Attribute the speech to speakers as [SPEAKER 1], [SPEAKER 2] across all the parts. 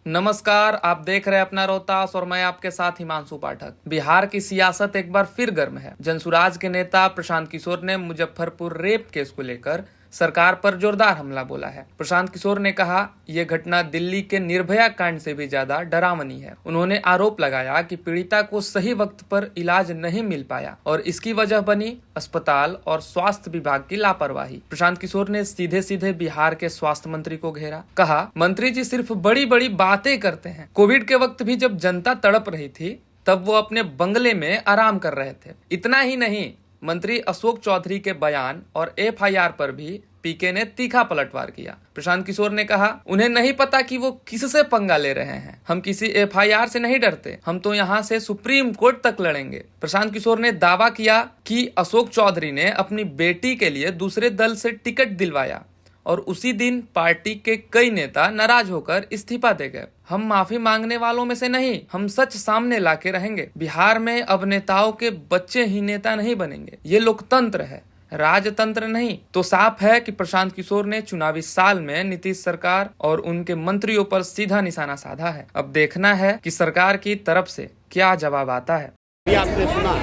[SPEAKER 1] नमस्कार, आप देख रहे हैं अपना रोहतास और मैं आपके साथ हिमांशु पाठक। बिहार की सियासत एक बार फिर गर्म है। जनसुराज के नेता प्रशांत किशोर ने मुजफ्फरपुर रेप केस को लेकर सरकार पर जोरदार हमला बोला है। प्रशांत किशोर ने कहा, यह घटना दिल्ली के निर्भया कांड से भी ज्यादा डरावनी है। उन्होंने आरोप लगाया कि पीड़िता को सही वक्त पर इलाज नहीं मिल पाया और इसकी वजह बनी अस्पताल और स्वास्थ्य विभाग की लापरवाही। प्रशांत किशोर ने सीधे सीधे बिहार के स्वास्थ्य मंत्री को घेरा। कहा, मंत्री जी सिर्फ बड़ी बड़ी बातें करते हैं। कोविड के वक्त भी जब जनता तड़प रही थी तब वो अपने बंगले में आराम कर रहे थे। इतना ही नहीं, मंत्री अशोक चौधरी के बयान और एफआईआर पर भी पीके ने तीखा पलटवार किया। प्रशांत किशोर ने कहा, उन्हें नहीं पता कि वो किससे पंगा ले रहे हैं। हम किसी एफआईआर से नहीं डरते, हम तो यहाँ से सुप्रीम कोर्ट तक लड़ेंगे। प्रशांत किशोर ने दावा किया कि अशोक चौधरी ने अपनी बेटी के लिए दूसरे दल से टिकट दिलवाया और उसी दिन पार्टी के कई नेता नाराज होकर इस्तीफा दे गए। हम माफी मांगने वालों में से नहीं, हम सच सामने लाके रहेंगे। बिहार में अब नेताओं के बच्चे ही नेता नहीं बनेंगे। ये लोकतंत्र है, राजतंत्र नहीं। तो साफ है कि प्रशांत किशोर ने चुनावी साल में नीतीश सरकार और उनके मंत्रियों पर सीधा निशाना साधा है। अब देखना है कि सरकार की तरफ से क्या जवाब आता है।
[SPEAKER 2] आपने सुना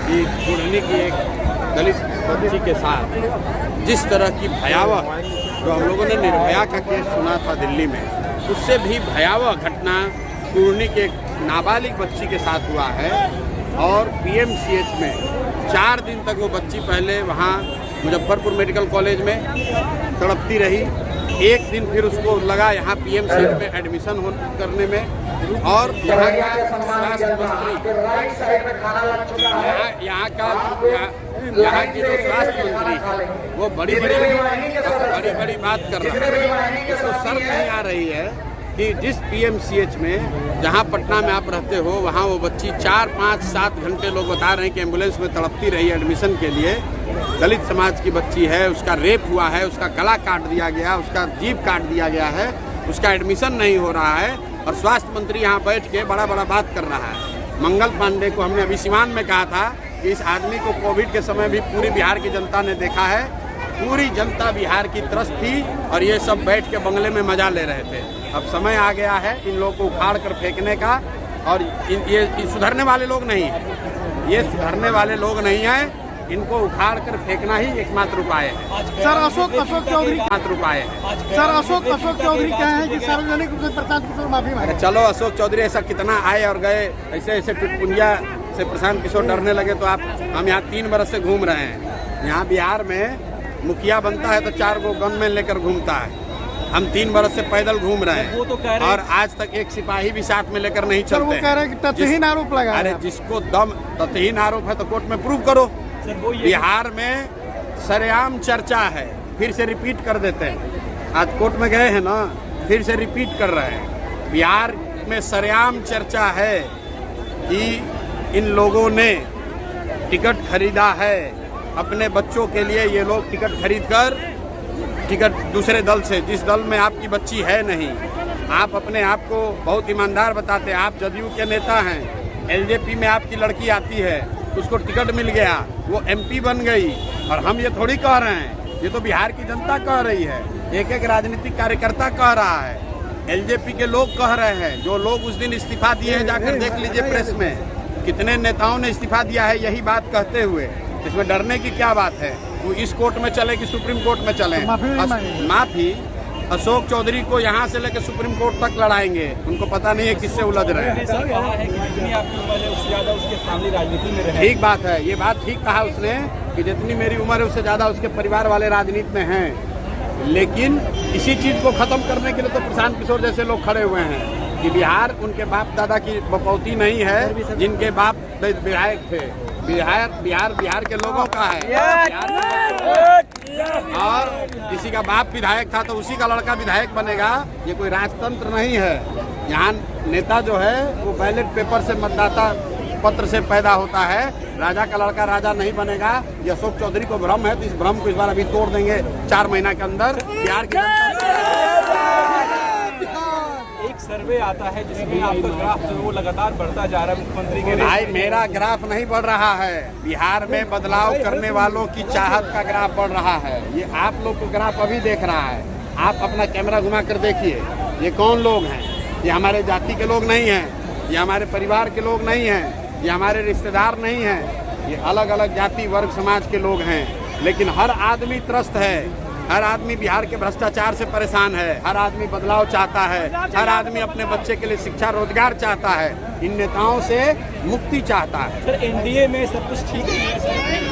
[SPEAKER 2] कि कुर्नी की एक दलित बच्ची के साथ जिस तरह की भयावह, जो हम लोगों ने निर्भया का केस सुना था दिल्ली में, उससे भी भयावह घटना कुर्नी के एक नाबालिग बच्ची के साथ हुआ है। और पीएमसीएच में 4 दिन तक वो बच्ची पहले वहाँ मुजफ्फरपुर मेडिकल कॉलेज में तड़पती रही। एक दिन फिर उसको लगा यहाँ पीएमसीएच में एडमिशन करने में। और यहाँ का स्वास्थ्य मंत्री, यहाँ की जो स्वास्थ्य मंत्री है वो बड़ी बड़ी बात कर रहा है। इसको शर्त नहीं आ रही है कि जिस पीएमसीएच में, जहाँ पटना में आप रहते हो, वहाँ वो बच्ची 4, 5, 7 घंटे लोग बता रहे हैं कि एम्बुलेंस में तड़पती रही एडमिशन के लिए। दलित समाज की बच्ची है, उसका रेप हुआ है, उसका गला काट दिया गया, उसका जीभ काट दिया गया है, उसका एडमिशन नहीं हो रहा है और स्वास्थ्य मंत्री यहाँ बैठ के बड़ा बात कर रहा है। मंगल पांडे को हमने अभी सिवान में कहा था कि इस आदमी को कोविड के समय भी पूरी बिहार की जनता ने देखा है। पूरी जनता बिहार की त्रस्त थी और ये सब बैठ के बंगले में मजा ले रहे थे। अब समय आ गया है इन लोगों को उखाड़ कर फेंकने का। और ये सुधरने वाले लोग नहीं हैं, ये सुधरने वाले लोग नहीं हैं। इनको उखाड़ कर फेंकना ही एकमात्र उपाय है।
[SPEAKER 3] सर अशोक चौधरी
[SPEAKER 2] एकमात्र उपाय है।
[SPEAKER 3] सर अशोक चौधरी क्या है कि सार्वजनिक रूप से प्रशांत किशोर माफी मांगे।
[SPEAKER 2] चलो, अशोक चौधरी ऐसा कितना आए और गए, ऐसे टुटपुंजिया से प्रशांत किशोर डरने लगे तो हम यहाँ 3 बरस से घूम रहे हैं। यहाँ बिहार में मुखिया बनता है तो 4 गो गनमैन लेकर घूमता है। हम 3 बरस से पैदल घूम रहे हैं और आज तक एक सिपाही भी साथ में लेकर नहीं चलते।
[SPEAKER 3] वो कह रहे हैं कि तथहीन आरोप लगा।
[SPEAKER 2] अरे जिसको दम तथहीन आरोप है तो कोर्ट में प्रूव करो। बिहार में सरेआम चर्चा है, फिर से रिपीट कर देते हैं। आज कोर्ट में गए हैं ना, फिर से रिपीट कर रहे हैं। बिहार में सरेआम चर्चा है कि इन लोगों ने टिकट खरीदा है अपने बच्चों के लिए। ये लोग टिकट खरीद कर, टिकट दूसरे दल से, जिस दल में आपकी बच्ची है नहीं। आप अपने आप को बहुत ईमानदार बताते हैं, आप जदयू के नेता हैं। एलजेपी में आपकी लड़की आती है, उसको टिकट मिल गया, वो एमपी बन गई। और हम ये थोड़ी कह रहे हैं, ये तो बिहार की जनता कह रही है। एक राजनीतिक कार्यकर्ता कह रहा है, एलजेपी के लोग कह रहे हैं। जो लोग उस दिन इस्तीफा दिए हैं, जाकर देख लीजिए प्रेस में कितने नेताओं ने इस्तीफा दिया है यही बात कहते हुए। इसमें डरने की क्या बात है? वो इस कोर्ट में चले कि सुप्रीम कोर्ट में चले? माफी अशोक चौधरी को यहाँ से लेकर सुप्रीम कोर्ट तक लड़ाएंगे। उनको पता नहीं है किससे उलझ रहे हैं। ठीक बात है, ये बात ठीक कहा उसने कि जितनी मेरी उम्र है उससे ज़्यादा उसके परिवार वाले राजनीति में हैं। लेकिन इसी चीज़ को ख़त्म करने के लिए तो प्रशांत किशोर जैसे लोग खड़े हुए हैं कि बिहार उनके बाप दादा की बपौती नहीं है, जिनके बाप विधायक थे। बिहार के लोगों का है। और किसी का बाप विधायक था तो उसी का लड़का विधायक बनेगा। ये कोई राजतंत्र नहीं है। यहाँ नेता जो है वो बैलेट पेपर से, मतदाता पत्र से पैदा होता है। राजा का लड़का राजा नहीं बनेगा। ये अशोक चौधरी को भ्रम है, तो इस भ्रम को इस बार अभी तोड़ देंगे 4 महीना के अंदर। बिहार की
[SPEAKER 4] एक सर्वे आता है जिसमें आपका ग्राफ जो है वो लगातार बढ़ता जा रहा है मुख्यमंत्री के।
[SPEAKER 2] भाई मेरा ग्राफ नहीं बढ़ रहा है, बिहार में बदलाव करने वालों की चाहत का ग्राफ बढ़ रहा है। ये आप लोग को ग्राफ अभी देख रहा है। आप अपना कैमरा घुमा कर देखिए, ये कौन लोग हैं? ये हमारे जाति के लोग नहीं हैं, ये हमारे परिवार के लोग नहीं हैं, ये हमारे रिश्तेदार नहीं हैं, ये अलग अलग जाति वर्ग समाज के लोग हैं। लेकिन हर आदमी त्रस्त है, हर आदमी बिहार के भ्रष्टाचार से परेशान है, हर आदमी बदलाव चाहता है, हर आदमी अपने बच्चे के लिए शिक्षा रोजगार चाहता है, इन नेताओं से मुक्ति चाहता है।
[SPEAKER 4] सर एनडीए में सब कुछ ठीक है सर?